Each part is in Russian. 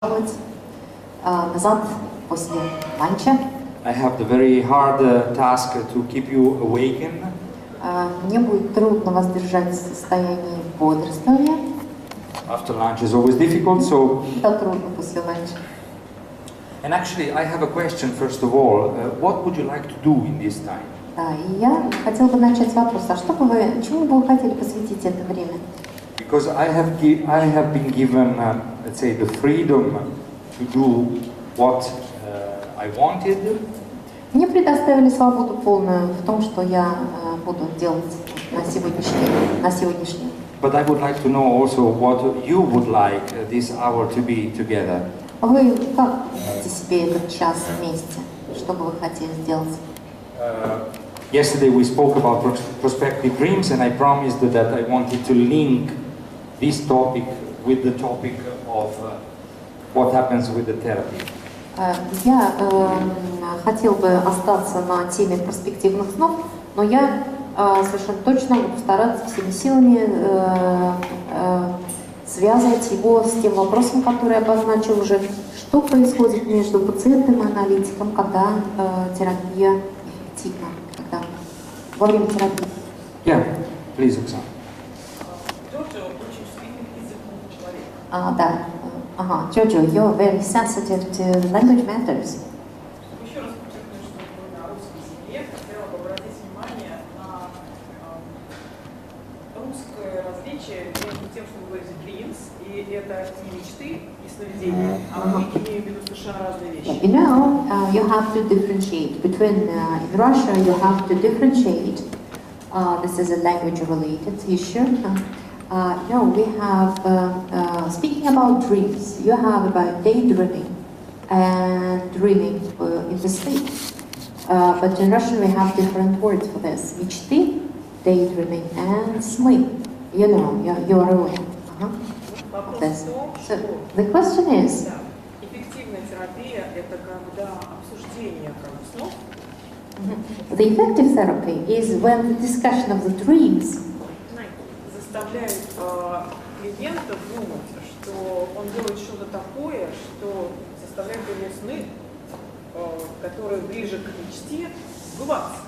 Назад после ланча. I have the very hard task to keep you awakened. Мне будет трудно вас держать в состоянии бодрствования. After lunch is always difficult, so. Это трудно после ланча. And actually, I have a question. First of all, what would you like to do in this time? Да, и я хотела бы начать с вопроса: чему бы вы хотели посвятить это время? Because I have been given, let's say, the freedom to do what I wanted. Мне предоставили свободу полную в том, что я буду делать на сегодняшний. But I would like to know also what you would like this hour to be together. Вы как видите себе этот час вместе? Что бы вы хотели сделать? Yesterday we spoke about prospective dreams, and I promised that I wanted to link this topic with the topic of what happens with the therapy. Я хотел бы остаться на теме перспективных снов, но я совершенно точно буду стараться всеми силами связывать его с тем вопросом, который я обозначил уже, что происходит между пациентом и аналитиком, когда терапия эффективна, когда во время терапии. Yeah, please, Оксана. Да. Jojo, you're very sensitive to language matters. Еще раз подчеркну, что мы на русской семье. Хотела бы обратить внимание на русское различие между тем, что вы говорите dreams, и это не мечты и сновидения, а мы имеем в виду совершенно разные вещи. You know, you have to differentiate between in Russia. You have to differentiate. This is a language-related issue. No, we have, speaking about dreams, you have about daydreaming and dreaming in the sleep. But in Russian we have different words for this. Мечты, daydreaming, and sleep. You know, you are aware. Вопрос в том, что the question is, эффективная терапия – это когда обсуждение снов. The effective therapy is when the discussion of the dreams заставляет клиента думать, что он делает что-то такое, что заставляет его сны, которые ближе к мечте, сбываться.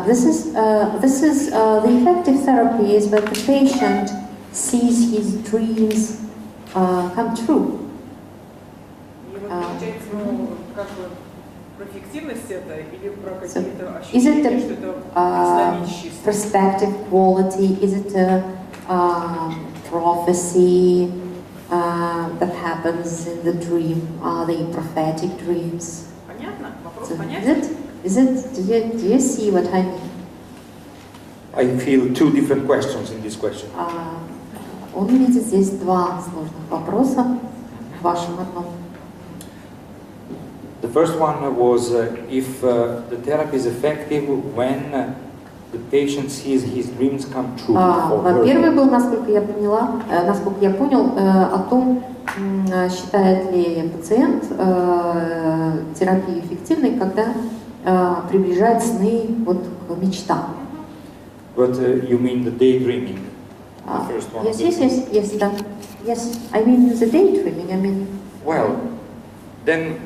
This is the effective therapy is when the patient sees his dreams come true. И вот получается, как бы про эффективность это или про какие-то Is it ощущения, что это исследовательские сны? Perspective quality? Is it a prophecy that happens in the dream? Are they prophetic dreams? Понятно? Вопрос So понятен? do you see what I mean? I feel two different questions in this question. Он видит здесь два сложных вопроса в вашем одном. The first one was if the therapy is effective when the patient sees his dreams come true. Первый был, насколько я понял, о том, считает ли пациент терапию эффективной, когда приближает сны вот к мечтам. But you mean the daydreaming? The first one. Yes. I mean the daydreaming. I mean. Well, then,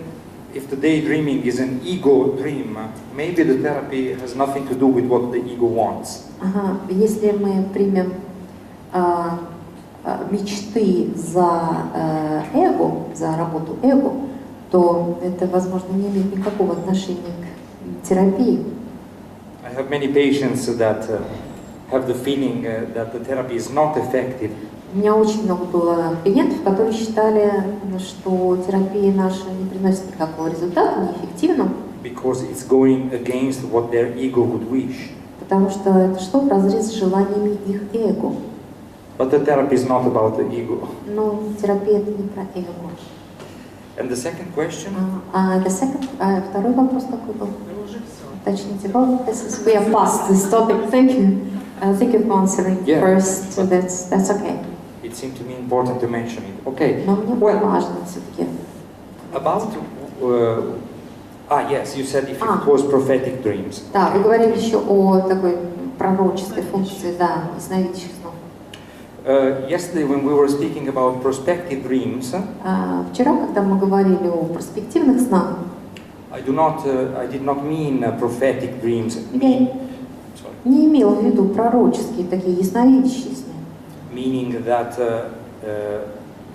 if the daydreaming is an ego dream, maybe the therapy has nothing to do with what the ego wants. Если мы примем мечты за эго, за работу эго, то это, возможно, не имеет никакого отношения к терапии. I have many patients that have the feeling that the therapy is not effective. У меня очень много было клиентов, которые считали, что терапия наша не приносит никакого результата, неэффективна. Because it's going against what their ego would wish. Потому что это шло вразрез с желаниями их эго. But the therapy is not about the ego. Но терапия это не про эго. And the second question? Второй вопрос какой был? Уточните. Well, we are past this topic. Thank you. Thank you for answering first. So that's okay. It seemed to me important to mention it. Okay. Но мне было важно все-таки. About yes, you said if it was prophetic dreams. Да, вы говорили еще о такой пророческой функции, да, ясновидящих снов. Yesterday, when we were speaking about prospective dreams, Вчера, когда мы говорили о перспективных снах, I did not mean prophetic dreams. я не имела в виду пророческие, такие ясновидящие сны. Meaning that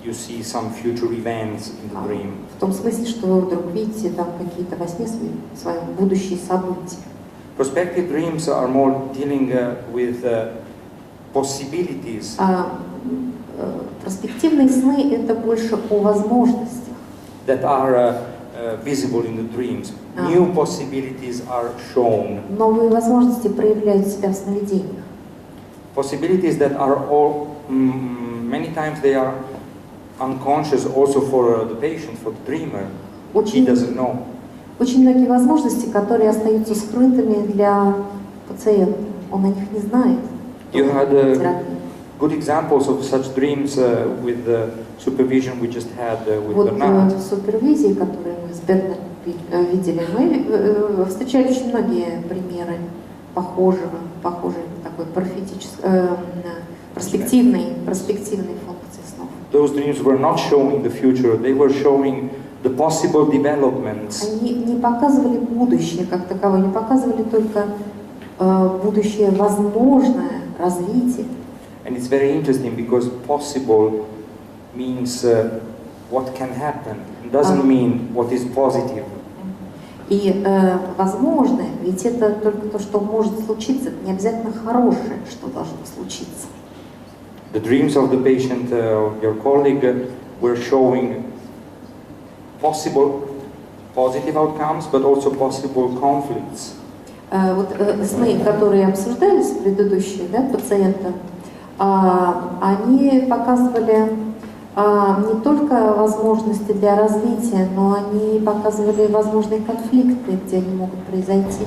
you see some future events in the dream. В том смысле, что вы вдруг видите там какие-то во сне свои будущие события. Prospective dreams are more dealing with possibilities. Перспективные сны — это больше о возможностях. That are visible in the dreams. New possibilities are shown. Новые возможности проявляют себя в сновидениях. Possibilities that are all, many times they are unconscious also for the patient, for the dreamer. He doesn't know. Очень многие возможности, которые остаются скрытыми для пациента. Он о них не знает. You had good examples of such dreams with the supervision we just had with Bernard. В супервизии, которую мы с Бернардом видели, мы встречали очень многие примеры похожей такой перспективной функции снов. Those dreams were not showing the future; they were showing the possible developments. Они не показывали будущее как таковое, не показывали только будущее возможное развитие. And it's very interesting because possible means what can happen. It doesn't mean what is positive. И возможное, ведь это только то, что может случиться, это не обязательно хорошее, что должно случиться. The dreams of the patient, your colleague, were showing possible positive outcomes, but also possible conflicts. Вот сны, которые обсуждались предыдущие, да, пациента, они показывали не только возможности для развития, но они показывали возможные конфликты, где они могут произойти.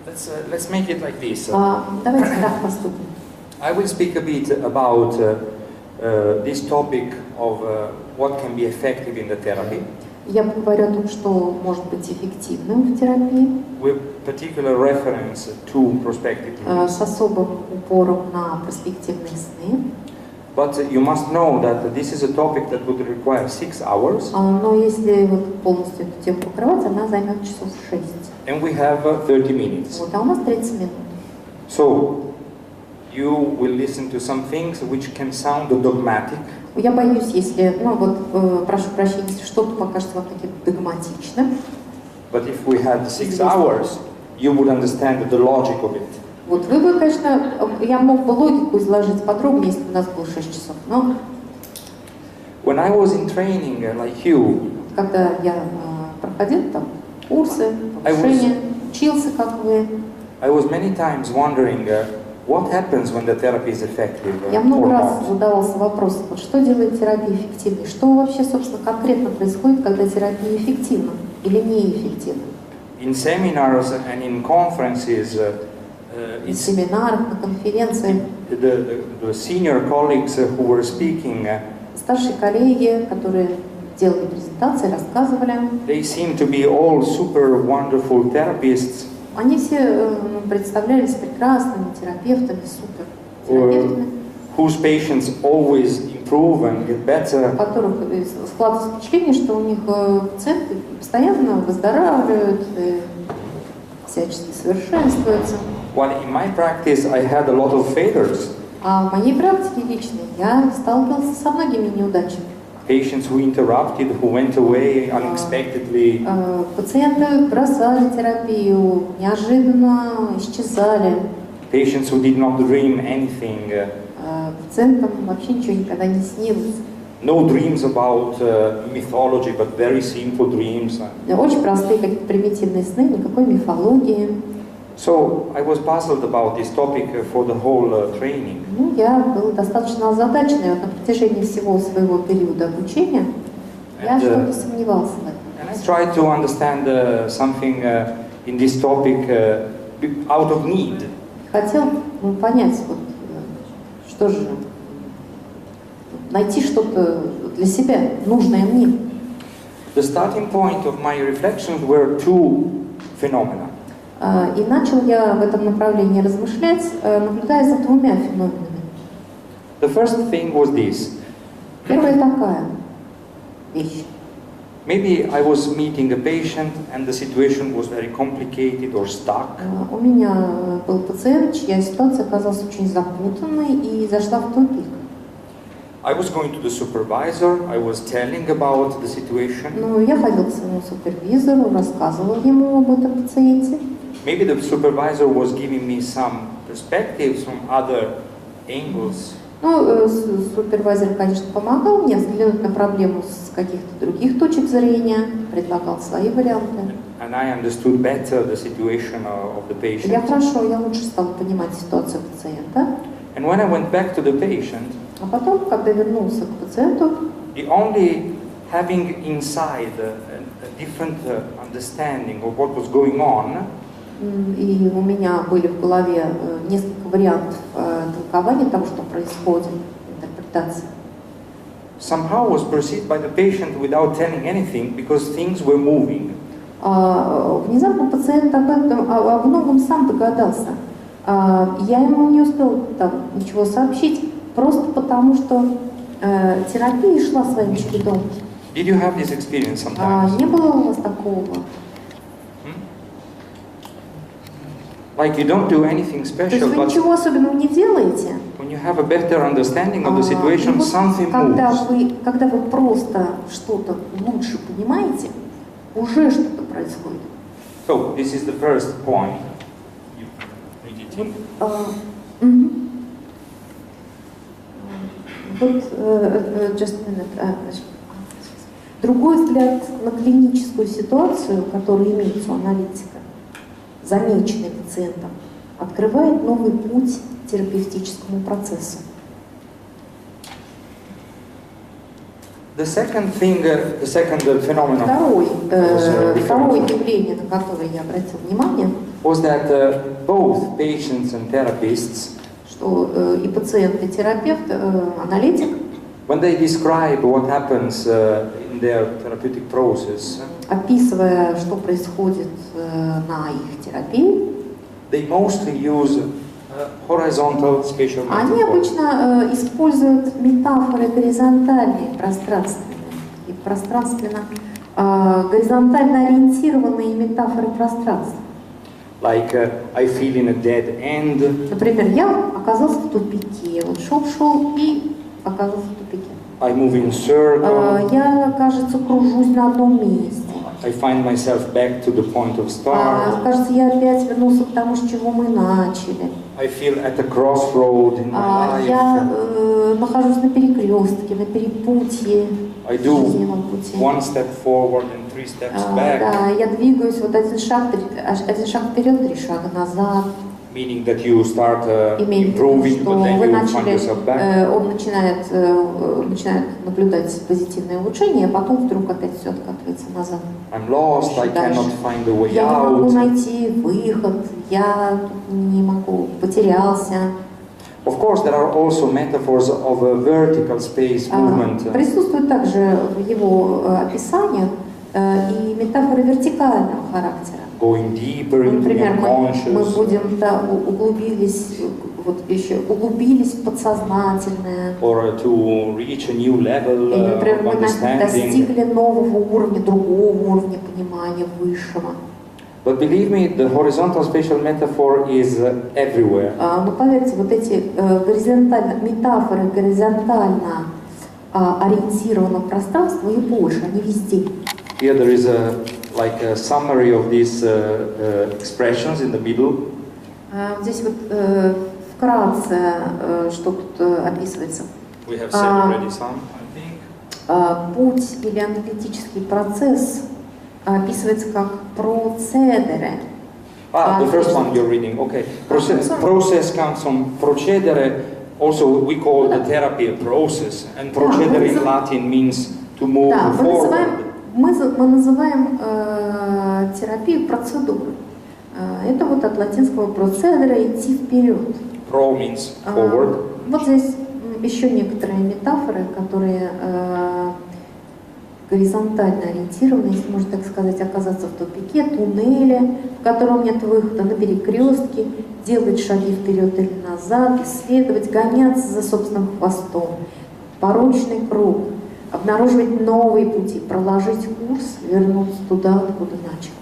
Let's make it like this. Давайте так поступим. I will speak a bit about this topic of what can be effective in the therapy. Я поговорю о том, что может быть эффективным в терапии. With particular reference to prospective dreams. С особым упором на перспективные сны. But you must know that this is a topic that would require 6 hours. Но если вот полностью эту тему покрывать, она займет часов 6. And we have 30 minutes. Вот, а у нас 30 минут. So you will listen to some things which can sound dogmatic. Я боюсь, если, прошу прощения, если что-то покажется вам таким догматичным. But if we had 6 hours, you would understand the logic of it. Вот вы бы, конечно, я мог бы логику изложить подробнее, если бы у нас было 6 часов, но... When I was in training, like you, когда я проходил там курсы, повышения, учился, как вы, I was many times wondering what happens when the therapy is effective я or много раз not. задавался вопросом, вот что делает терапию эффективной, что вообще, собственно, конкретно происходит, когда терапия эффективна или неэффективна. In seminars and in conferences, На семинарах, на конференциях the senior colleagues who were speaking, старшие коллеги, которые делали презентации, рассказывали, they seem to be all super wonderful therapists. они все представлялись прекрасными терапевтами, супер терапевтами, Whose patients always improve and get better. у которых складывается впечатление, что у них пациенты постоянно выздоравливают, всячески совершенствуются. While in my practice I had a lot of failures. А в моей практике личной я сталкивался со многими неудачами. Patients who interrupted, who went away unexpectedly. Пациенты бросали терапию, неожиданно исчезали. Patients who did not dream anything. Пациентам вообще ничего никогда не снилось. No dreams about mythology, but very simple dreams. Очень простые, какие-то примитивные сны, никакой мифологии. So I was puzzled about this topic for the whole training. Я был достаточно озадачен, и на протяжении всего своего периода обучения я что-то сомневался в этом. And I tried to understand something in this topic out of need. Хотел понять, вот, что же, найти что-то для себя, нужное мне. The starting point of my reflections were two phenomena. И начал я в этом направлении размышлять, наблюдая за двумя феноменами. The first thing was this. Первая такая вещь. Maybe I was meeting a patient and the situation was very complicated or stuck. У меня был пациент, чья ситуация оказалась очень запутанной и зашла в тупик. I was going to the supervisor, I was telling about the situation. Ну, я ходил к своему супервизору, рассказывал ему об этом пациенте. Maybe the supervisor was giving me some perspectives from other angles. Ну, супервайзер, конечно, помогал мне взглянуть на проблему с каких-то других точек зрения, предлагал свои варианты. And I understood better the situation of the patient. Я лучше стал понимать ситуацию пациента. And when I went back to the patient, А потом, когда вернулся к пациенту, the only having inside a different understanding of what was going on, и у меня были в голове несколько вариантов толкования того, что происходит, интерпретации. somehow was perceived by the patient without telling anything because things were moving. Внезапно пациент об этом, о многом сам догадался. Я ему не успел там ничего сообщить, просто потому что терапия шла своим чередом. Did you have this experience sometimes? Не было у вас такого? Like you don't do anything То есть special, вы but ничего особенного не делаете? when you have a better understanding of the situation, something moves. Когда вы просто что-то лучше понимаете, уже что-то происходит. So this is the first point. You read it in. Вот, just a minute. Другой взгляд на клиническую ситуацию, которая имеется у аналитика, замеченный пациентом, открывает новый путь терапевтическому процессу. The second phenomenon Второе явление, на которое я обратил внимание, was that both patients and therapists, что и пациент, и терапевт, аналитик, when they describe what happens in their therapeutic process, описывая, что происходит на их терапии, they mostly use horizontal spatial они metaphors. обычно используют метафоры горизонтальные, пространственные, и горизонтально ориентированные метафоры пространства. Like I feel in a dead end. Например, я оказался в тупике, вот шел и оказался в тупике. I move in circle. Я, кажется, кружусь на одном месте. I find myself back to the point of start. Кажется, я опять вернулся к тому, с чего мы начали. I feel at a crossroad in my life. Я нахожусь на перекрестке, на перепутье жизненного пути. One step forward and 3 steps back. Да, я двигаюсь вот один шаг вперед, 3 шага назад. Meaning that you start improving, but then you find yourself back. Он начинает наблюдать позитивное улучшение, а потом вдруг опять все откатывается назад. I'm lost, I cannot find the way Я не могу out. найти выход, я не могу, потерялся. Of course, there are also metaphors of a vertical space movement. Присутствует также в его описаниях и метафоры вертикального характера. Going deeper into the Например, мы unconscious. будем углубились в подсознательное. Or to reach a new level Или, например, of мы understanding. достигли нового уровня, другого уровня понимания, высшего. But believe me, the horizontal spatial metaphor is everywhere. Но поверьте, вот эти метафоры горизонтально ориентированного пространства и больше, они везде. Here there is a summary of these expressions in the middle. Здесь вот вкратце, что тут описывается. We have said already some, I think. Путь или аналитический процесс описывается как процедere. The first one you're reading, okay. Process comes from procedere, also we call the therapy a process, and procedere in Latin means to move forward. Мы называем терапию процедурой. Это вот от латинского procedere — идти вперед. Pro means forward. Вот здесь еще некоторые метафоры, которые горизонтально ориентированы, если можно так сказать, оказаться в тупике, туннеле, в котором нет выхода, на перекрестке, делать шаги вперед или назад, исследовать, гоняться за собственным хвостом, порочный круг, обнаруживать новые пути, проложить курс, вернуться туда, откуда начал.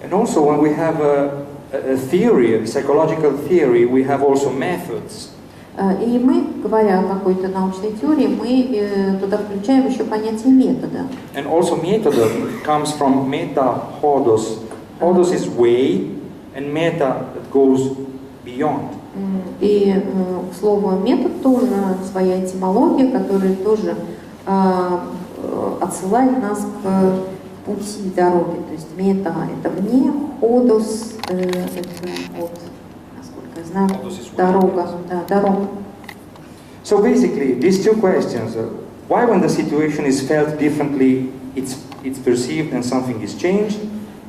And also when we have a theory, a psychological theory, we have also methods. И мы, говоря о какой-то научной теории, мы туда включаем еще понятие метода. And also method comes from meta hodos. Hodos is way, and meta that goes beyond. И к слову метод тоже своя этимология, которая тоже отсылает нас к пути дороги. То есть мета — это вне, ходос — это от, насколько я знаю, дорога. Да, дорога. So basically, these two questions: why, when the situation is felt differently, it's perceived and something is changed,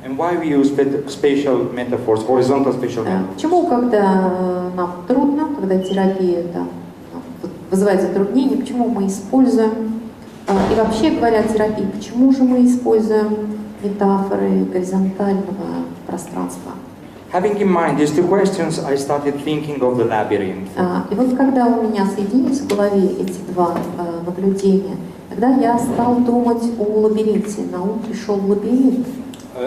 and why we use spatial metaphors, horizontal spatial metaphors. Почему, когда нам трудно, когда терапия вызывает затруднения, почему мы используем, и вообще говоря о терапии, почему же мы используем метафоры горизонтального пространства? Having in mind these two questions, I started thinking of the labyrinth. И вот когда у меня соединились в голове эти два наблюдения, тогда я стал думать о лабиринте. На ум пришел лабиринт.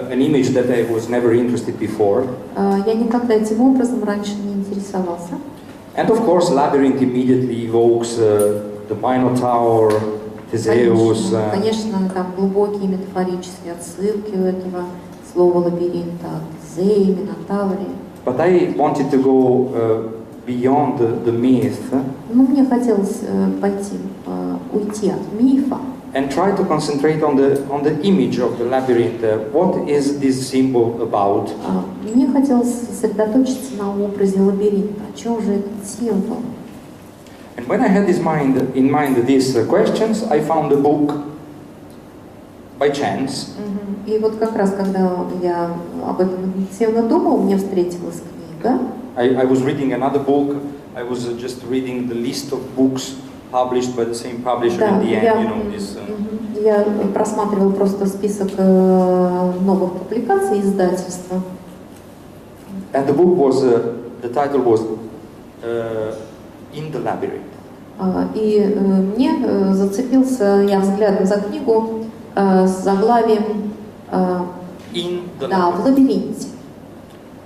An image that I was never interested before. Я никогда этим образом раньше не интересовался. And of course, labyrinth immediately evokes the Minotaur, Theseus. Конечно, там глубокие метафорические отсылки у этого слова лабиринта, Тезеи, Минотаврии. But I wanted to go beyond the myth. Но мне хотелось уйти от мифа. And try to concentrate on the image of the labyrinth. What is this symbol about? Мне хотелось сосредоточиться на образе лабиринта. О чем же этот символ? And when I had in mind these questions, I found a book by chance. И вот как раз, когда я об этом интенсивно думал, мне встретилась книга. I was reading another book. I was just reading the list of books published by the same publisher in the end, you know, this. Я просматривал просто список новых публикаций издательства. And the book was, the title was In the Labyrinth. И мне зацепился я взглядом за книгу с заглавием In the да, в лабиринте.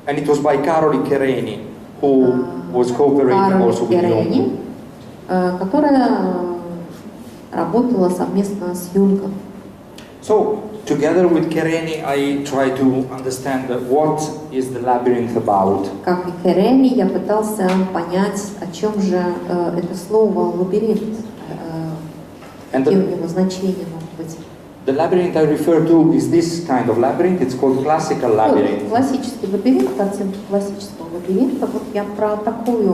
And it was by Caroli Chereni, who was cooperating also with Jung. Которая работала совместно с Юнгом. So, together with Chereni, I tried to understand what is the labyrinth about. Как и Chereni, я пытался понять, о чем же это слово лабиринт, какие у него значения могут быть. The labyrinth I refer to is this kind of labyrinth. It's called classical labyrinth. Классический лабиринт, картинка классического лабиринта. Вот я про такой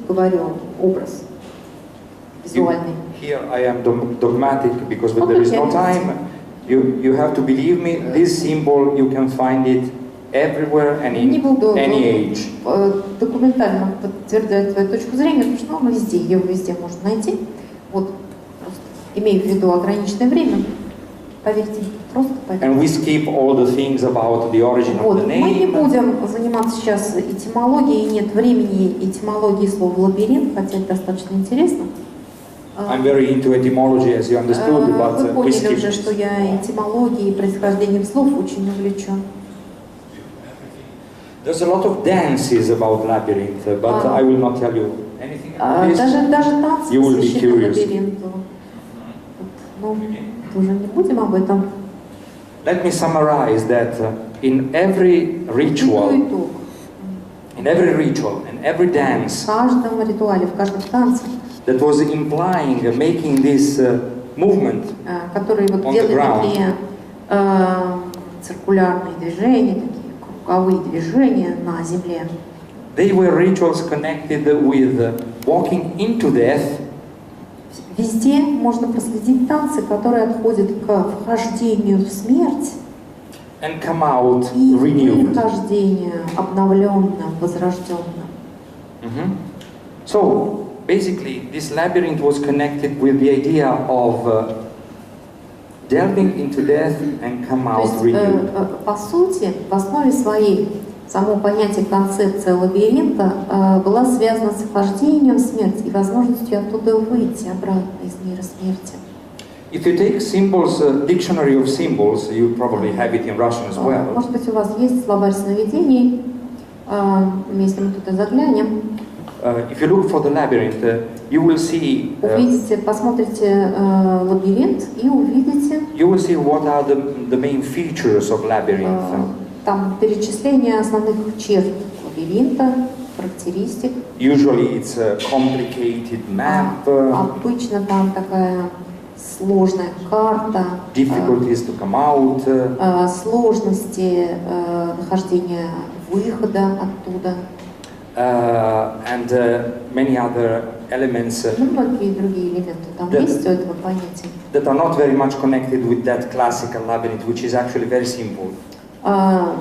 говорю образ визуальный. Here I am dogmatic because there is no time. You have to believe me. This symbol you can find it everywhere and in any age. Документально подтверждать твою точку зрения, потому что везде, ее везде можно найти. Вот. Имея в виду ограниченное время, поверьте, просто поверьте. And we skip all the things about the origin of the name. Мы не будем заниматься сейчас этимологией, нет времени этимологии слова лабиринт, хотя это достаточно интересно. I'm very into etymology, as you understood, but вы we skip. поняли уже, что я этимологией и происхождением слов очень увлечен. There's a lot of dances about labyrinth, but I will not tell you anything about this. Даже танцы You will be посвящены curious. лабиринту. Ну, тоже не будем об этом. Let me summarize that in every ritual, and every dance В каждом ритуале, в каждом танце, that was implying making this movement которые вот on the делали ground. такие циркулярные движения, такие круговые движения на земле. They were rituals connected with walking into death. Везде можно проследить танцы, которые отходят к вхождению в смерть And come out и renewed. выхождению обновленным, возрожденным. So basically, this labyrinth was connected with the idea of delving into death and come То есть, out renewed. по сути, в основе своей само понятие, концепция лабиринта была связана с вхождением в смерть и возможностью оттуда выйти обратно из мира смерти. If you take symbols, dictionary of symbols, you probably have it in Russian as well. Может быть, у вас есть словарь сновидений, если мы туда заглянем. If you look for the labyrinth, you will see. Увидите, посмотрите лабиринт и увидите. You will see what are the main features of labyrinth. Там перечисление основных черт лабиринта, характеристик. Usually it's a complicated map. Обычно там такая сложная карта. Difficulties to come out. Сложности нахождения выхода оттуда. And many other elements Многие другие элементы там есть у этого понятия. that are not very much connected with that classical labyrinth, which is actually very simple.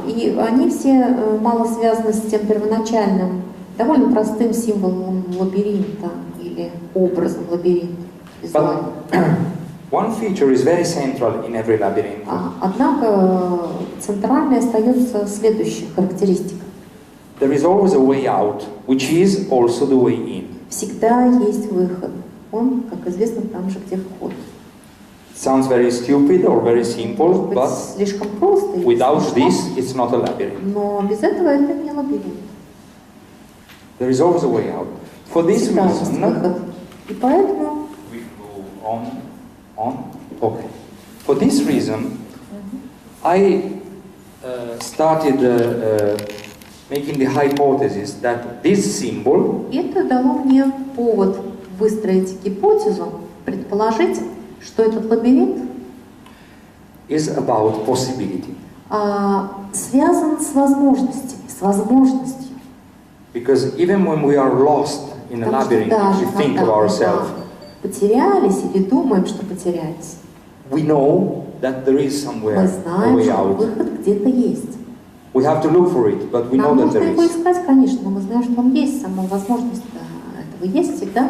И они все мало связаны с тем первоначальным, довольно простым символом лабиринта или образом лабиринта. One feature is very central in every labyrinth. Однако центральной остается следующая характеристика. There is always a way out, which is also the way in. Всегда есть выход. Он, как известно, там же, где вход. Sounds very stupid or very simple, but слишком просто, without this, it's not a labyrinth. Но без этого это не лабиринт. There is always a way out. For this reason, и поэтому we go on. Okay. For this reason, I started making the hypothesis that this symbol. Это дало мне повод выстроить гипотезу, предположить, что этот лабиринт is about possibility. Связан с возможностью. Because even when we are lost in a labyrinth, we think of ourselves. Потерялись или думаем, что потерялись. We know that there is somewhere Мы a знаем, way что out. выход где-то есть. We have to look for it, but we know Нам that there нужно его is. искать, конечно, но мы знаем, что он есть, сама возможность этого есть всегда.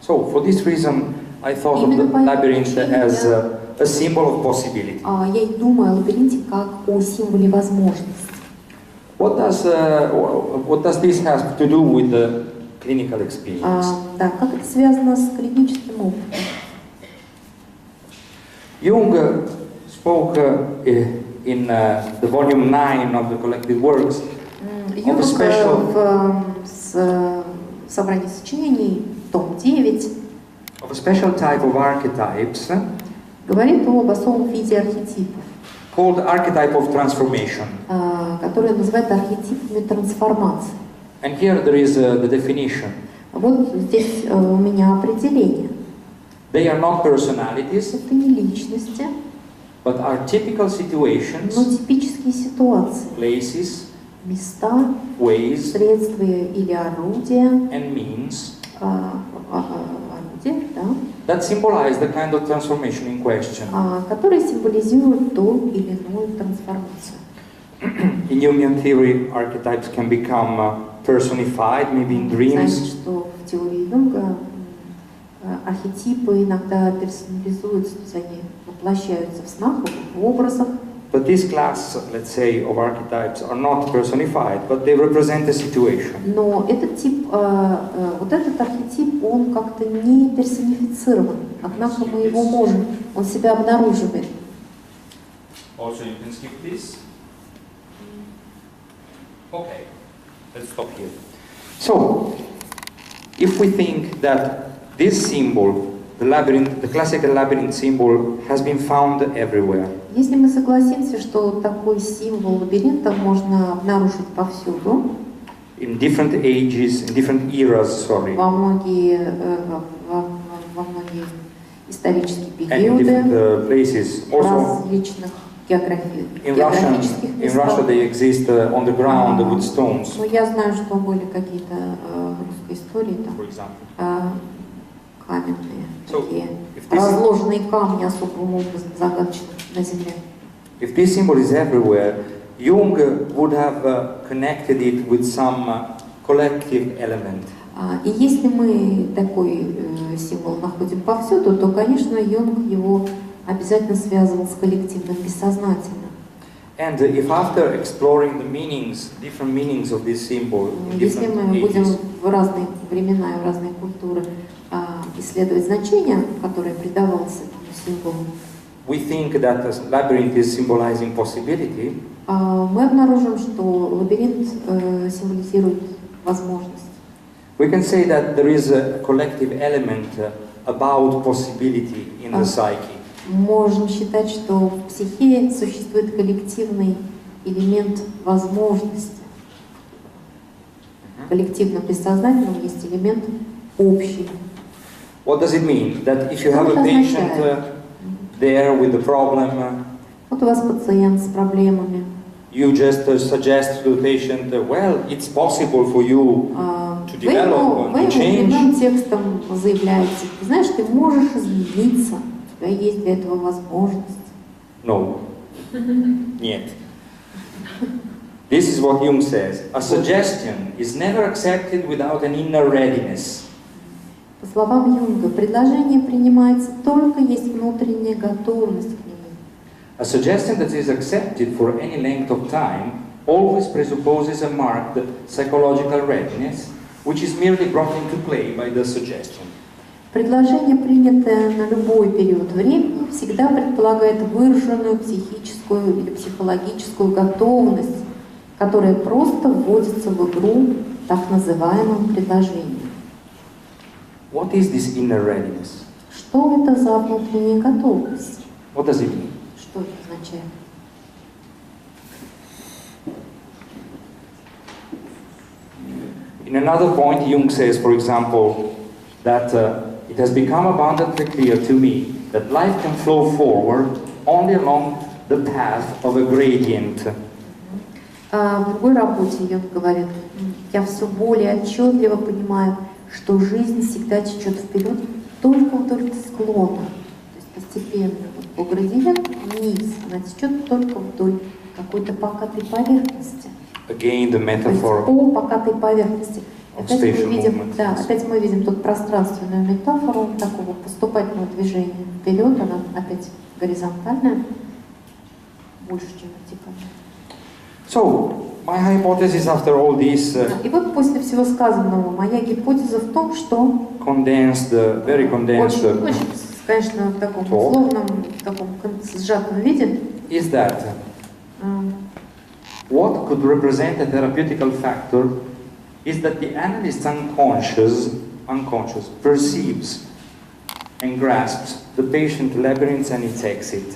So, for this reason, I thought of the labyrinth as a symbol of possibility. Я и думаю о лабиринте как о символе возможности. What does this have to do with the clinical experience? Да, как это связано с клиническим опытом? Jung spoke in the volume 9 of the collected works Юнг в собрании сочинений, том 9, of a special type of archetypes говорит об особом виде архетипов, called archetype of transformation. Которые называют архетипами трансформации. And here there is the definition. Вот здесь у меня определение. They are not personalities, Это не личности, but are typical situations, но типические ситуации, places, места, ways, средства или орудия, and means орудия, да, that symbolize the kind of transformation in question. которые символизируют ту или иную трансформацию. In Jungian theory, archetypes can become personified, maybe in dreams. Знаете, что в теории Юнга архетипы иногда персонализуются, то есть они воплощаются в снах, в образах. But this class, let's say, of archetypes are not personified, but they represent a situation. Но этот тип, вот этот архетип, он как-то не персонифицирован, однако мы его можем, он себя обнаруживает. Also, you can skip this. Okay, let's stop here. So, if we think that this symbol, the labyrinth, the classical labyrinth symbol, has been found everywhere. Если мы согласимся, что такой символ лабиринта можно обнаружить повсюду, in different ages, in different eras, sorry, во многие исторические and in периоды, different places. в Also, различных in географических Russia местах. they exist on the ground with stones, Ну, я знаю, что были какие-то русской истории там, for example. каменные, So, такие if this, разложенные камни особым образом загадочно на земле. if this symbol is everywhere, Jung would have connected it with some collective element. И если мы такой символ находим повсюду, то, конечно, Юнг его обязательно связывал с коллективным бессознательным. And if after exploring the meanings, different meanings of this symbol in Если different мы будем ages, в разные времена и в разные культуры исследовать значения, которые придавалось этому символу, we think that the labyrinth is symbolizing possibility, мы обнаружим, что лабиринт символизирует возможность. we can say that there is a collective element about possibility in the psyche. Можем считать, что в психе существует коллективный элемент возможности. В коллективном бессознательном есть элемент общий. What does it mean? That if you have a patient there with a problem, Вот у вас пациент с проблемами. you just suggest to the patient, well, it's possible for you to develop, Вы to change. прямым текстом заявляете, ты знаешь, ты можешь измениться, у тебя есть для этого возможность. No. Нет. This is what Jung says. A suggestion is never accepted without an inner readiness. По словам Юнга, предложение принимается только есть внутренняя готовность к нему. A suggestion that is accepted for any length of time always presupposes a marked psychological readiness, which is merely brought into play by the suggestion. Предложение, принятое на любой период времени, всегда предполагает выраженную психическую или психологическую готовность, которая просто вводится в игру так называемым предложением. What is this inner readiness? Что это за внутренняя готовность? What does it mean? Что это означает? In another point, Jung says, for example, that it has become abundantly clear to me that life can flow forward only along the path of a gradient. В другой работе Юнг говорит, я все более отчетливо понимаю, что жизнь всегда течет вперед только вдоль склона, то есть постепенно, вот по градиенту вниз, она течет только вдоль какой-то покатой поверхности. Again, the То есть metaphor по покатой поверхности. of Опять мы spatial видим, movement. да, опять мы видим тут пространственную метафору такого поступательного движения вперед, она опять горизонтальная, больше, чем вертикальная. So, my hypothesis after all this И вот после всего сказанного, моя гипотеза в том, что condensed, very condensed, очень, конечно, в таком условном, в таком сжатом виде, is that what could represent a therapeutical factor is that the analyst's unconscious perceives and grasps the patient labyrinth and its exit.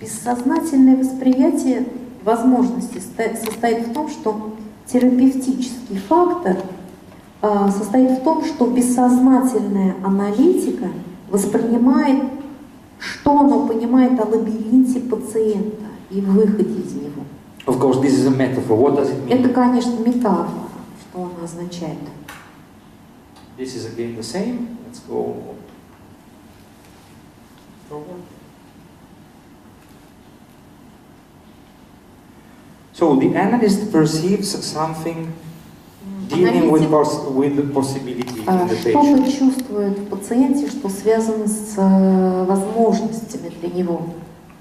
бессознательное восприятие возможности состоит в том, что терапевтический фактор состоит в том, что бессознательная аналитика воспринимает, что оно понимает о лабиринте пациента и выходе из него. Of course, this is a metaphor. What does it mean? Это, конечно, метафора, что она означает. This is again the same. Let's go forward. So the analyst perceives something dealing with the possibility in the Что-то patient. чувствует в пациенте, что связано с возможностями для него.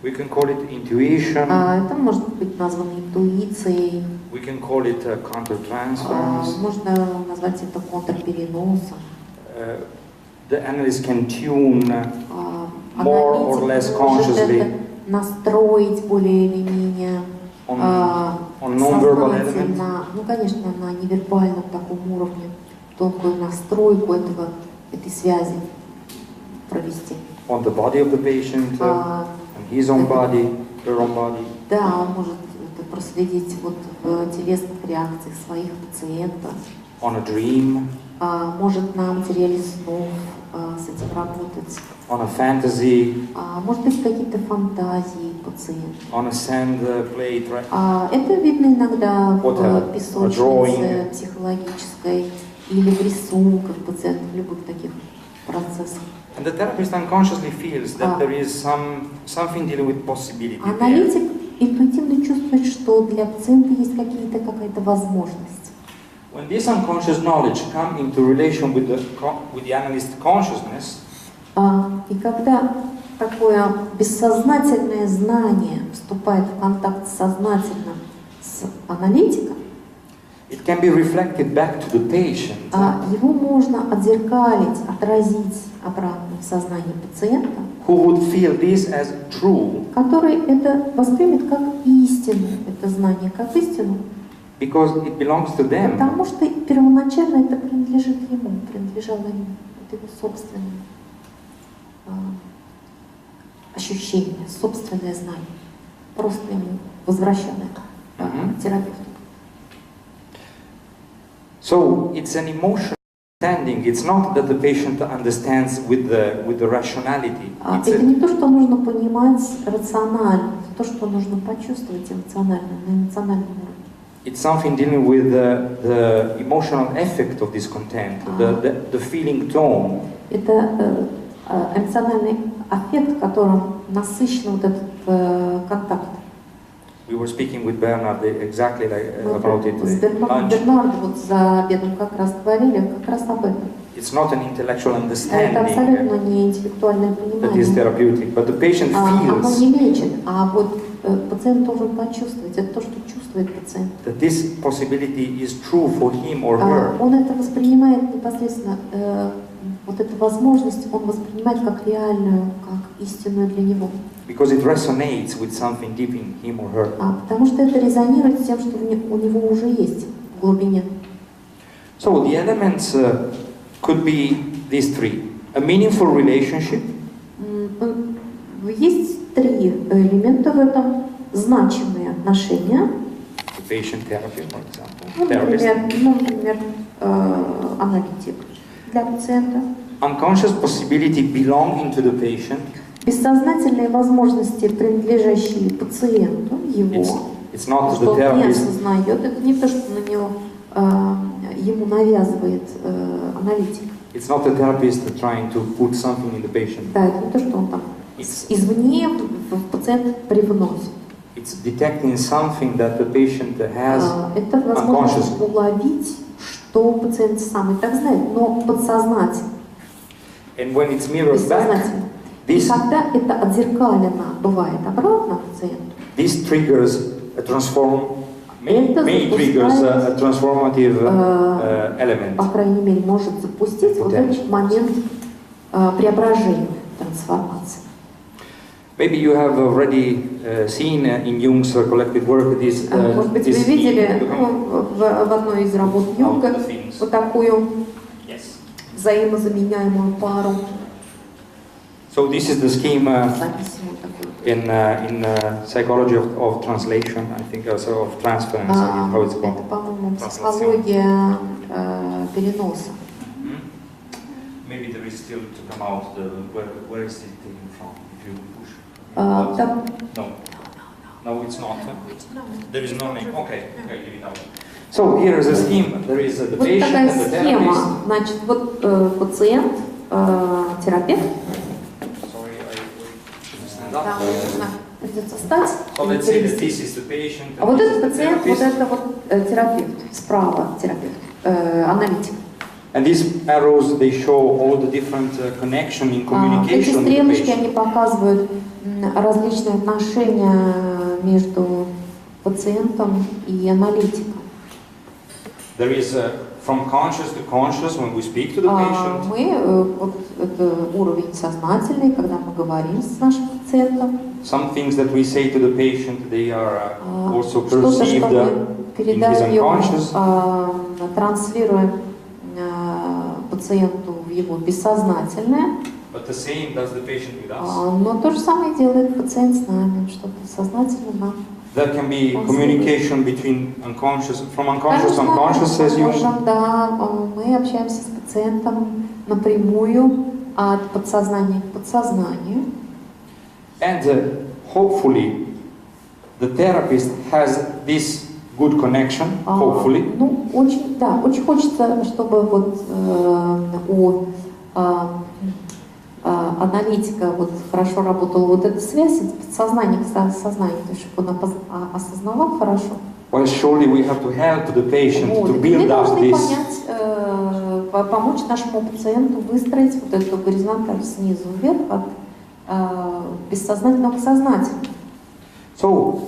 We can call it intuition. Это может быть названо интуицией, We can call it countertransference. можно назвать это контрпереносом. The analyst can tune more or less consciously настроить более или менее on non-verbal elements. сознательно, ну, конечно, на невербальном таком уровне, тонкую настройку этой связи провести. On the body of the patient, on his own body, her own body. Да, он может это проследить вот в телесных реакциях своих пациентов. On a dream. Может на материале снов с этим работать. On a fantasy. Может быть какие-то фантазии пациента. On a sand plate, right? Это видно иногда в a песочнице психологической или в рисунках пациентов, в любых таких процессах. And the therapist unconsciously feels that there is something dealing with possibility. Аналитик интуитивно чувствует, что для пациента есть какая-то возможность. When this unconscious knowledge comes into relation with the analyst consciousness, И когда такое бессознательное знание вступает в контакт сознательно с аналитиком, it can be reflected back to the patient. Его можно отзеркалить, отразить обратно в сознании пациента, Who would feel this as true? который это воспримет как истину, это знание как истину, Because it belongs to them. потому что первоначально это принадлежит ему, принадлежало ему, это его собственное ощущение, собственное знание, просто ему возвращенное терапевту. So it's an emotional understanding. It's not that the patient understands with the rationality. Это не то, что нужно понимать рационально, это то, что нужно почувствовать эмоционально, на эмоциональном уровне. It's something dealing with the emotional effect of this content, the feeling tone. Это эмоциональный аффект, которым насыщен вот этот контакт. We were speaking with Bernard exactly about it. С Бернардом вот за обедом как раз говорили как раз об этом. It's not an intellectual Это understanding абсолютно не интеллектуальное that is понимание. therapeutic, but the patient Оно feels не лечит, а вот пациент должен почувствовать, это то, что чувствует пациент. that this possibility is true for him or her. Он это воспринимает непосредственно, вот эту возможность он воспринимает как реальную, как истинную для него. Because it resonates with something deep in him or her. Потому что это резонирует с тем, что у него уже есть в глубине. So the elements could be these three. A meaningful relationship, Есть три элемента в этом. Значимые отношения. the patient therapy, for example, Ну, therapist. например, аналитик для пациента. Unconscious possibility belonging to the patient. Бессознательные возможности, принадлежащие пациенту, его, It's not что the он не therapist. осознает. Это не то, что на него, ему навязывает аналитик. It's not the therapist trying to put something in the patient. Да, это не то, что он там извне в пациент привносит. It's detecting something that the patient has Это возможность уловить, что пациент сам и так знает, но подсознательно. And when it's mirrored back, Бессознательно. И когда это отзеркалено бывает обратно пациенту, this triggers a may triggers a transformative element. по крайней мере, может запустить вот этот момент преображения, трансформации. Maybe you have already seen in Jung's collected work this. Может быть, вы видели в одной из работ Юнга вот такую взаимозаменяемую пару. So this is the scheme in psychology of translation, I think, also of transference, how it's called. Это, по-моему, психология переноса. Maybe there is still to come out where is it taken from? If you push. No, it's not. There is no name. Okay, leave it out. So here is a scheme. There is the patient and the therapist. Вот такая схема. Значит, вот пациент, терапевт. Да, нужно придется встать. So let's say that this is the patient. А вот этот пациент, вот это вот терапевт, справа терапевт, аналитик. And these arrows, they show all the different connection in Эти communication with the стрелочки, patient. они показывают различные отношения между пациентом и аналитиком. There is from conscious to conscious when we speak to the patient. Мы, вот это уровень сознательный, когда мы говорим с нашим пациентом. Some things that we say to the patient, they are also Что-то, perceived что мы in his передаем, unconscious. транслируем пациенту в его бессознательное. But the same does the patient with us. Но то же самое делает пациент с нами, что-то сознательно нам. There can be communication between unconscious, from unconscious to unconscious, says you. Да, мы общаемся с пациентом напрямую от подсознания к подсознанию. And hopefully the therapist has this good connection, hopefully. Ну, очень, да, очень хочется, чтобы вот у аналитика вот хорошо работала вот эта связь от подсознания к сознанию, то есть чтобы он осознавал хорошо. Well, surely we have to help the patient to Мы build up должны this. понять, помочь нашему пациенту выстроить вот эту горизонталь снизу вверх от бессознательного к сознательному. So,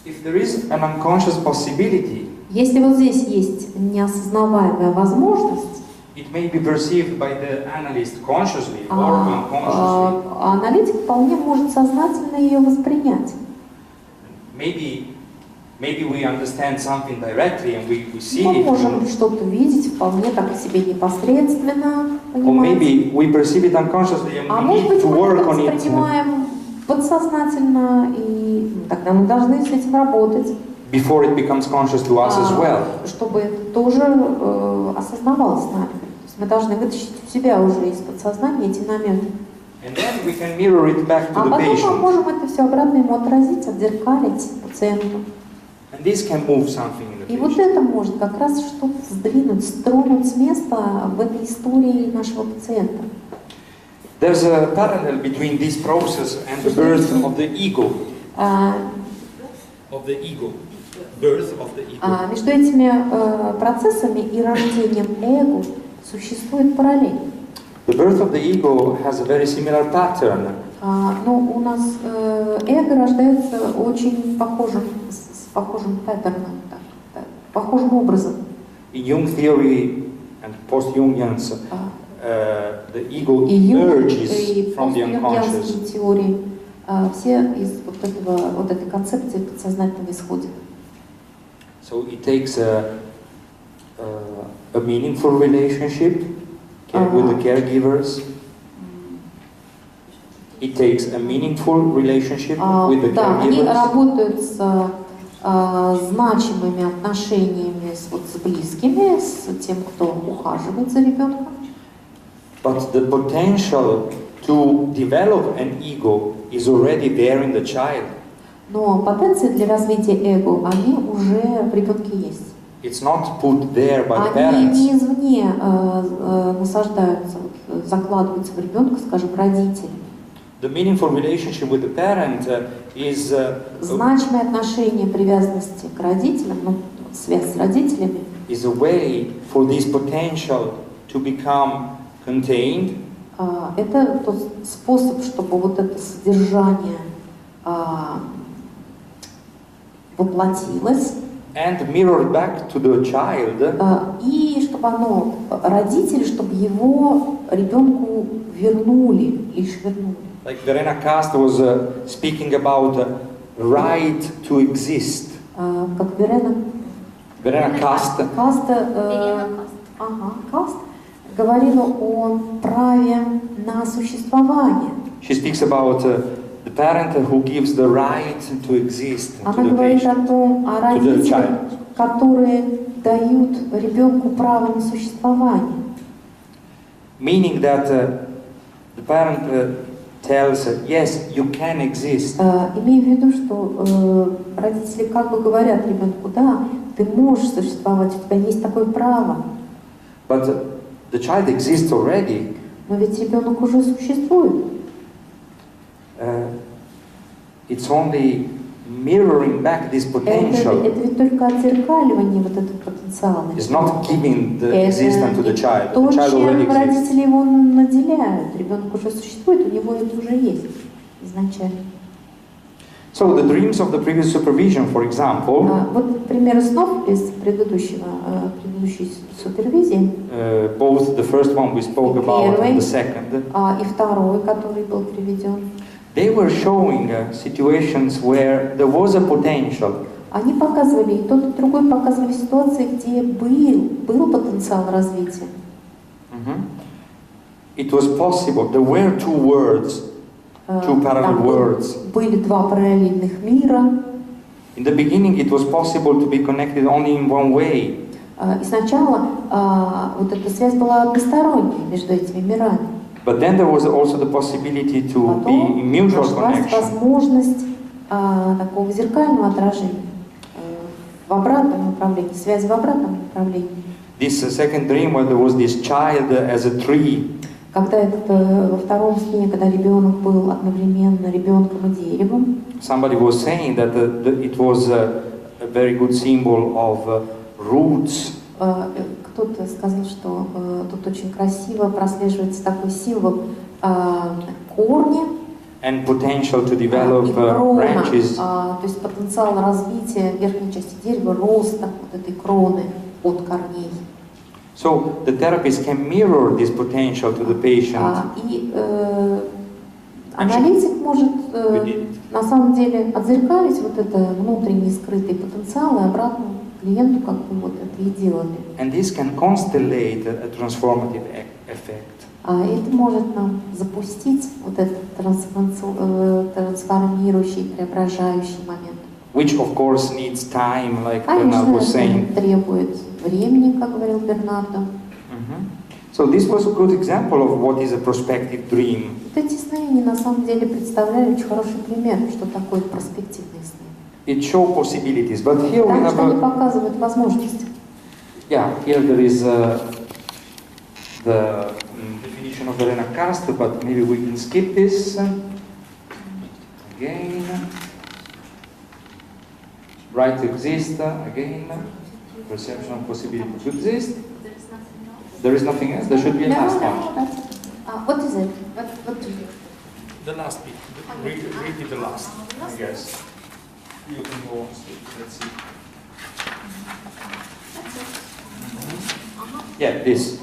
if there is an unconscious possibility, если вот здесь есть неосознаваемая возможность, it may be perceived by the analyst consciously or unconsciously. Аналитик вполне может сознательно ее воспринять. Maybe we understand something directly and we see Мы it. можем что-то видеть вполне так себе непосредственно, Or понимаете? maybe we perceive it unconsciously and we Может need быть, to мы work это on it. воспринимаем подсознательно, и тогда мы должны с этим работать. Before it becomes conscious to us as well. Чтобы это тоже осознавалось нами. То есть мы должны вытащить у себя уже из подсознания эти моменты. And then we can mirror it back to А the потом мы patient. можем это все обратно ему отразить, отзеркалить пациенту. And this can move something in the И вот patient. это может как раз что-то сдвинуть, стронуть с места в этой истории нашего пациента. There's a parallel between this process and the birth of the ego. Of the ego. Birth of the ego. Между этими процессами и рождением эго существует параллель. The birth of the ego has a very similar pattern. Но у нас эго рождается очень похожим, с похожим паттерном, похожим образом. In Jung theory and post-Jungians, the ego И emerges from the unconscious. постюнгианские теории все из вот этой концепции подсознательного исходят. So it takes a meaningful relationship with the caregivers. It takes a meaningful relationship with the Да, они caregivers. работают с значимыми отношениями с близкими, с тем, кто ухаживает за ребенком. But the potential to develop an ego is already there in the child. Но потенции для развития эго, они уже в ребенке есть. It's not put there by Они parents. не извне насаждаются, закладываются в ребенка, скажем, родители. The meaningful relationship with the parent is Значимое отношение привязанности к родителям, связь с родителями, is a way for this potential to become contained. Это тот способ, чтобы вот это содержание воплотилось, And mirrored back to the child. И чтобы оно, родители, чтобы его ребенку вернули, лишь вернули. Like Verena Kast was speaking about right to exist. Как Верена Каст говорила о праве на существование. She speaks about the parent who gives the right to exist to Она the говорит patient, о том, о to the родителях, child. которые дают ребенку право на существование. Meaning that the parent tells, yes, you can exist. Имея в виду, что родители как бы говорят ребенку, да, ты можешь существовать, у тебя есть такое право. But the child exists already. Но ведь ребенок уже существует. It's only mirroring back this potential. Это ведь только отзеркаливание вот этого потенциала. It's not giving the existence to the child. То, The child already чем exists. родители его наделяют. Ребенок уже существует, у него это уже есть изначально. So the dreams of the previous supervision, for example, Вот примеры снов из предыдущей супервизии. Both the first one we spoke about and the second, И второй, который был приведен. they were showing situations where there was a potential. Они показывали, и тот, и другой показывали ситуации, где был потенциал развития. It was possible. There were two words, two parallel words. Были два параллельных мира. In the beginning, it was possible to be connected only in one way. И сначала вот эта связь была односторонней между этими мирами. But then there was also the possibility to be Потом in mutual нашлась connection. возможность такого зеркального отражения в обратном направлении, связи в обратном направлении. This second dream where there was this child as a tree. Когда во втором сне, когда ребенок был одновременно ребенком и деревом, Somebody was saying that it was a very good symbol of roots. кто-то сказал, что тут очень красиво прослеживается такой символ корни and potential to и develop крона, branches. то есть потенциал развития верхней части дерева, роста вот этой кроны от корней. So the therapist can mirror this potential to the patient. И аналитик может на самом деле отзеркалить вот это внутренний скрытый потенциал и обратно клиенту, как мы вот это и делали. And this can constellate a transformative effect. Это может нам запустить вот этот трансформирующий, преображающий момент. Which of course needs time, like Bernard was Конечно, saying. это требует времени, как говорил Бернардо. So this was a good example of what is a prospective dream. Вот эти сны, они на самом деле представляли очень хороший пример, что такое перспективные сны. It shows possibilities, but here we Потому have что они показывают возможности. yeah, here there is the definition of the Renacast, but maybe we can skip this again. Right to exist again. Perception of possibility to exist. There is nothing else. There should be a last one. What is it? What do you? The last bit. Repeat the last. I guess. You can go on. Let's see. Yeah, this.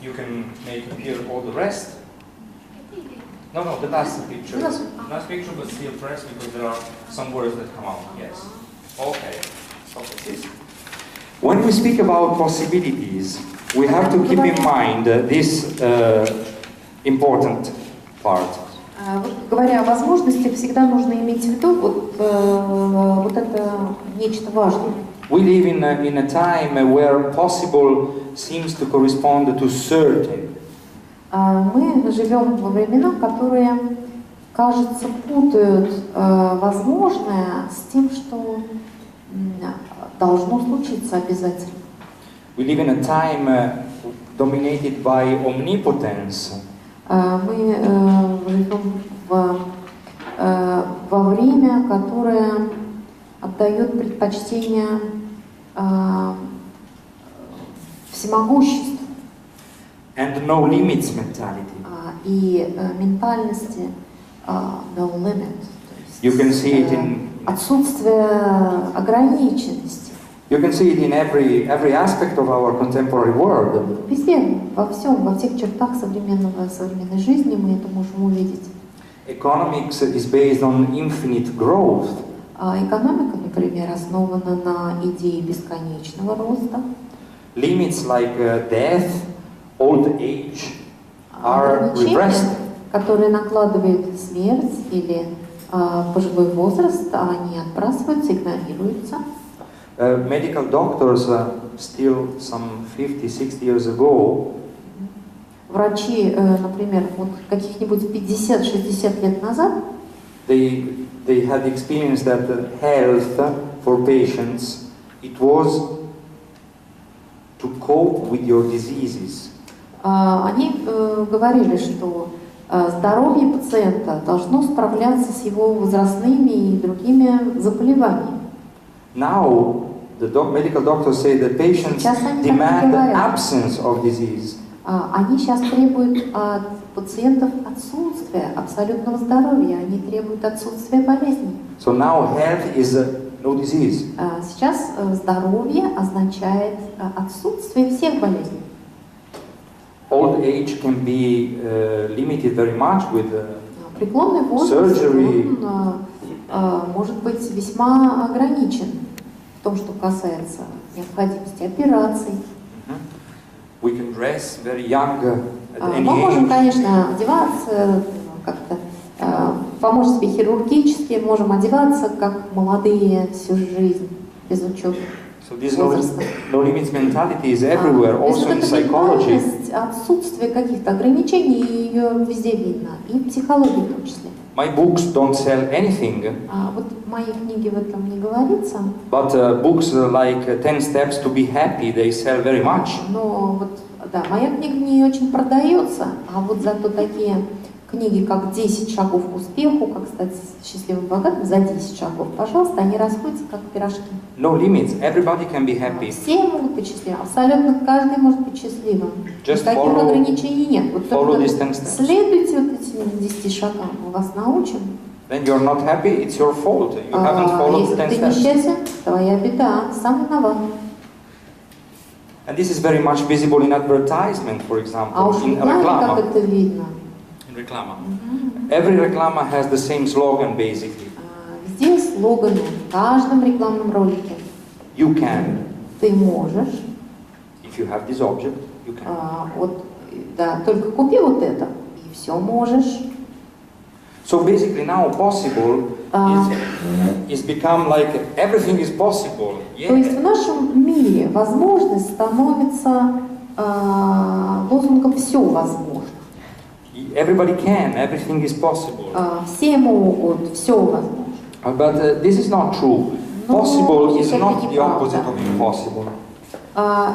You can make appear all the rest. No, the last picture. Last picture, but still press because there are some words that come out. Yes. Okay. Stop at this. When we speak about possibilities, we have to keep in mind this important part. Говоря о возможностях, всегда нужно иметь в виду вот это нечто важное. We live in a time where possible seems to correspond to certain. Мы живем во времена, которые, кажется, путают возможное с тем, что должно случиться обязательно. We live in a time dominated by omnipotence. Мы живем во время, которое отдает предпочтение всемогуществу. And no limits mentality. И ментальности no limit. You can see it in отсутствие ограниченности. You can see it in every aspect of our contemporary world. Везде, во всем, во всех чертах современной жизни мы это можем увидеть. Economics is based on infinite growth. Экономика, например, основана на идее бесконечного роста. Limits like death, old age are repressed. Которые накладывает смерть или пожилой возраст, они отбрасываются, игнорируются. Medical doctors still some 50-60 years ago. Врачи, например, вот каких-нибудь 50-60 лет назад, they had experienced that health for patients, it was to cope with your diseases. Они говорили, что здоровье пациента должно справляться с его возрастными и другими заболеваниями. Now, the medical doctors say that patients demand the absence of disease. Они сейчас требуют от пациентов отсутствия абсолютного здоровья, они требуют отсутствия болезней. So now health is no disease. Сейчас здоровье означает отсутствие всех болезней. Old age can be limited very much with преклонный возраст surgery. Может быть весьма ограничен в том, что касается необходимости операций. We can dress very young at any Мы можем, age. конечно, одеваться как-то помочь себе хирургически, можем одеваться как молодые всю жизнь без учета. So this no limits mentality is everywhere, also in psychology. Отсутствие каких-то ограничений, ее везде видно, и в психологии в том числе. My books don't sell anything. Вот в моей книге в этом не говорится. But books like 10 Steps to be Happy, they sell very much. Но вот, да, моя книга не очень продается, а вот зато такие книги как 10 шагов к успеху, как стать счастливым, богатым за 10 шагов, пожалуйста, они расходятся как пирожки. No limits. Everybody can be happy. Все могут быть счастливы, абсолютно каждый может быть счастливым. Just Никаких ограничений нет. Вот только следуйте вот этим 10 шагам, мы вас научим. Then you're not happy, it's your fault. You haven't followed the 10 Если ты steps. несчастен, твоя беда, сам виноват. And this is very much visible in advertisement, for example, А уж in знаете, как reklama. это видно? In reklama. Every reklama has the same slogan, basically. Везде слоганы, в каждом рекламном ролике. You can. Ты можешь. If you have this object, you can. Вот, да, только купи вот это, и все можешь. So basically now possible is become like everything is possible. Yeah. То есть в нашем мире возможность становится лозунгом «все возможно». Everybody can, everything is possible. Все могут, все возможно. But this is not true. Possible is not the opposite of impossible.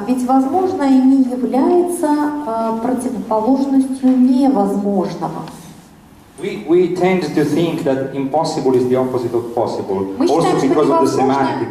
Ведь возможное не является противоположностью невозможного. We tend to think that impossible is the opposite of possible, Мы also считаем, что because of the semantic.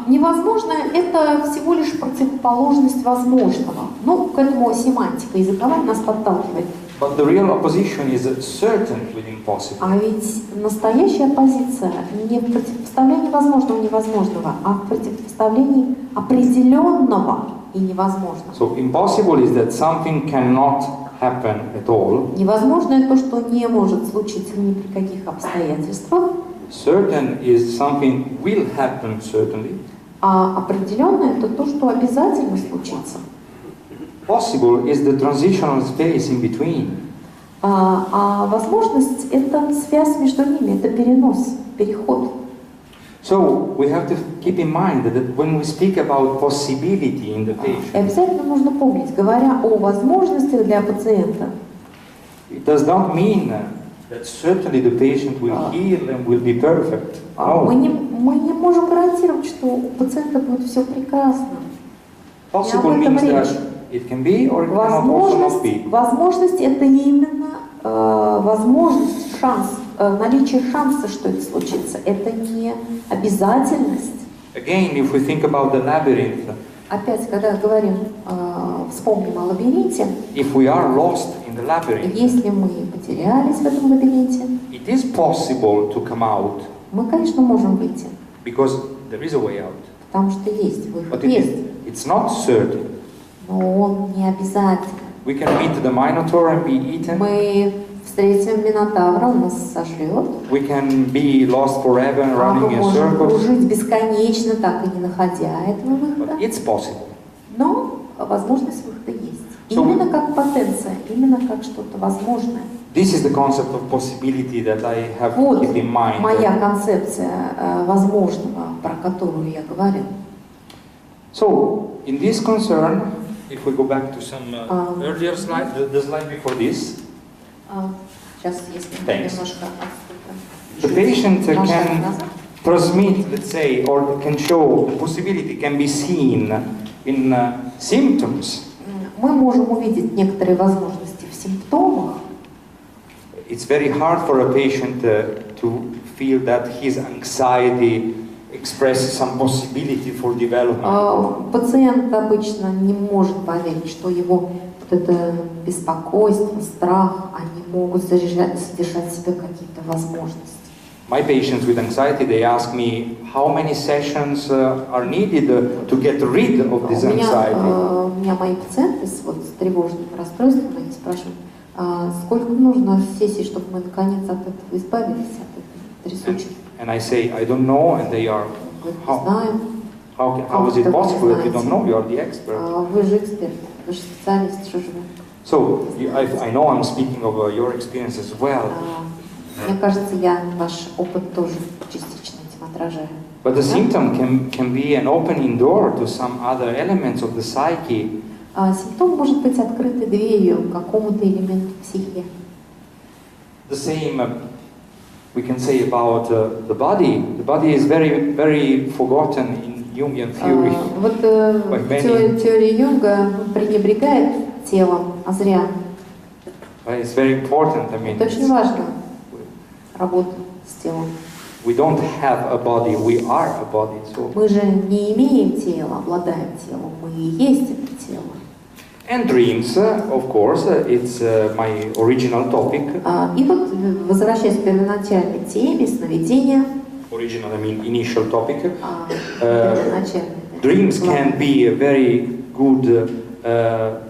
невозможное это всего лишь противоположность возможного. Ну, к этому семантика языковая нас подталкивает. But the real opposition is certain with impossible. А ведь настоящая позиция не в противопоставлении возможного и невозможного, а в противопоставлении определенного и невозможного. So impossible is that something cannot happen at all. Невозможное то, что не может случиться ни при каких обстоятельствах. Certain is something will happen certainly. А определенное это то, что обязательно случится. Possible is the transitional space in between. А возможность это связь между ними, это перенос, переход. So we have to keep in mind that when we speak about possibility in the patient, Обязательно нужно помнить, говоря о возможностях для пациента, it does not mean that certainly the patient will heal and will be perfect. No. мы не можем гарантировать, что у пациента будет все прекрасно. Possible means that it can be or it cannot also not be. Возможность это именно возможность, шанс, наличие шанса, что это случится. Это не обязательность. Again, if we think about the labyrinth, Опять, когда говорим, вспомним о лабиринте, if we are lost in the labyrinth, если мы потерялись в этом лабиринте, it is possible to come out мы, конечно, можем выйти, because there is a way out. потому что есть выход, But есть, it's not certain. но он не обязательно. We can meet the Minotaur and be eaten. Мы встретим Минотавра, он нас сожрет. We can be lost forever and А мы running in можем circles. кружить бесконечно, так и не находя этого выхода. But it's possible. Но возможность выхода есть. So Именно как потенция, именно как что-то возможное. This is the concept of possibility that I have to Вот keep in mind. моя концепция возможного, про которую я говорю. So, in this concern, if we go back to some earlier slide, the slide before this, Сейчас, если Thanks. немножко the patient can transmit, let's say, or can show possibility can be seen in symptoms. Мы можем увидеть некоторые возможности в симптомах. It's very hard for a patient to feel that his anxiety expresses some possibility for development. Пациент обычно не может поверить, что его вот это беспокойство, страх, они могут содержать в себе какие-то возможности. My patients with anxiety, they ask me how many sessions are needed to get rid of this anxiety. У меня мои пациенты с тревожным расстройством, они спрашивают, сколько нужно сессий, чтобы мы наконец от этого избавились, от этой трясучки. And I say, I don't know, and they are, how is it possible that you don't know? You are the expert. Вы же эксперт, вы же специалист, что же вы? So, I know I'm speaking of your experience as well. Мне кажется, я ваш опыт тоже частично этим отражаю. But the symptom can be an opening door to some other elements of the psyche. Симптом может быть открытой дверью к какому-то элементу психики. The same we can say about the body. The body is very, very forgotten in Jungian theory. Вот теория Юнга пренебрегает телом, а зря. It's very important. I mean, Это очень важно, работа с телом. we don't have a body, we are a body. So. Мы же не имеем тела, обладаем телом, мы и есть это тело. And dreams, of course, it's my original topic. И вот, возвращаясь к первоначальной теме, сновидения. Original, I mean initial topic. Первоначальной. Dreams can be a very good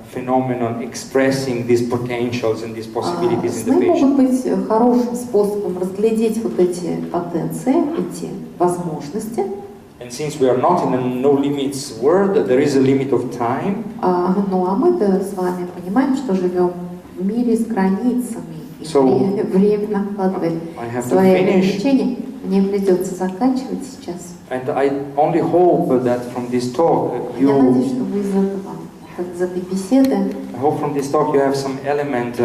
phenomenon expressing these potentials and these possibilities in the Сны patient. могут быть хорошим способом разглядеть вот эти потенции, эти возможности. And since we are not in a no limits world, there is a limit of time. Ну а мы-то с вами понимаем, что живем в мире с границами, и время накладывает свои ограничения. Мне придется заканчивать сейчас. And I only hope that from this talk Я надеюсь, что вы из этой беседы I hope from this talk you have some element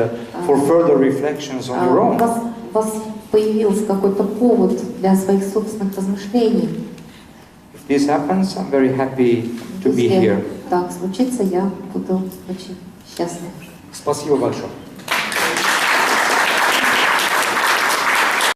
for further reflections on your own. У вас появился какой-то повод для своих собственных размышлений. If this happens, I'm very happy to be here. Так случится, я буду очень счастлив. Спасибо большое.